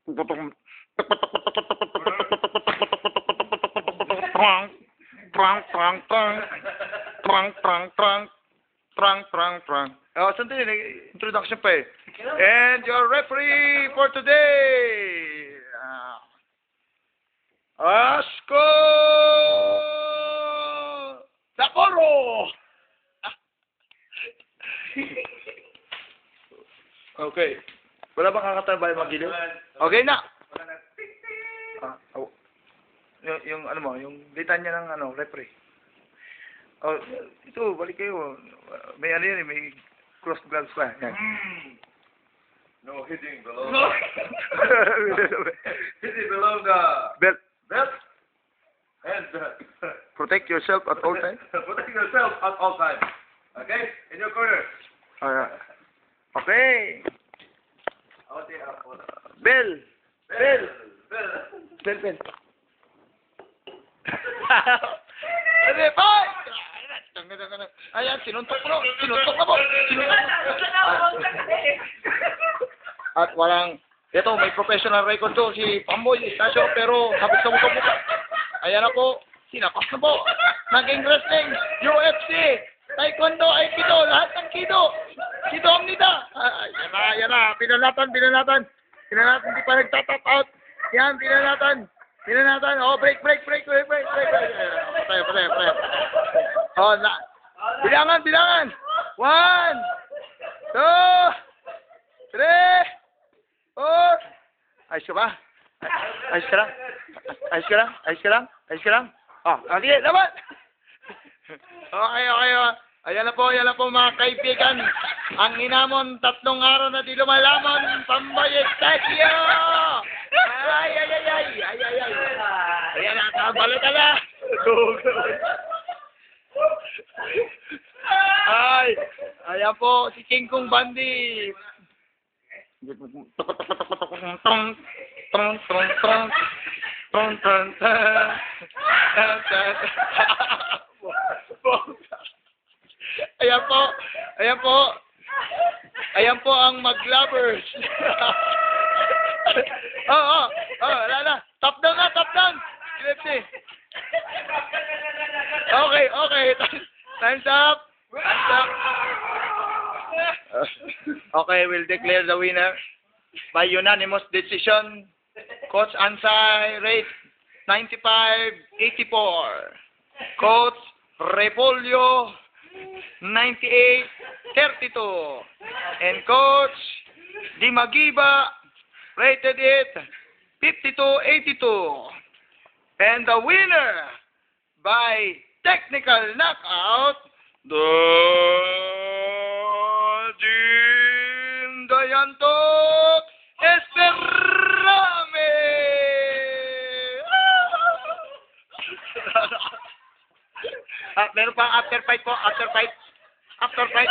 Trang, trang, trang, trang, trang, trang, trang, trang, trang, trang. Oh, sandali, introduction pa eh. And your referee for today, Asko Sapporo! Okay. Wala bang kakatabay magiliw? Okay na. Oh. Yung ano mo, yung litanya ng ano, referee. Oh, ito, balik kayo. May ano yan, may cross gloves pa. Yan. No hitting below. No. Hitting below the Belt. belt and belt. Protect yourself at all times. Protect yourself at all times. Okay? In your corner. Okay. Bell. Bell. Bell. Bell, bell. Ano, bye! Ayan, sinuntok mo. Sinuntok na po. At walang, ito, may professional record to, si Pamboy Estacio, pero habit sa mukha. Ayan na po, sinapas na po. Naging wrestling, UFC, Taekwondo, Aikido, lahat ng kido. Kido ang nida. Ayan na, pinalatan. Pinalatan, di pa nagtatap out. Yan, pinalatan. Oh, break. Patay. Oh, bilangan. 1, 2, 3, 4. Ayos ka ba? Ayos ka lang? Oh, sige, laban! Okay. Ayan na po mga kaibigan. Ang inamon, 3 araw na di lumalamon, Pamboy Estacio! Ay. Ayan na, kabalo ka na. Ay, ayan po, si King Kong Bandi. Ayan po ang mag-lovers. Lala. Top down. UFC. Okay. Time's up. Okay, we'll declare the winner by unanimous decision. Coach Ansay rate 95-84. Coach Repolyo 98-32. And Coach Dimagiba rated it 52-82. And the winner by technical knockout, Dajin Dayanto Esperame. Meron pang after fight po, after fight. After fight.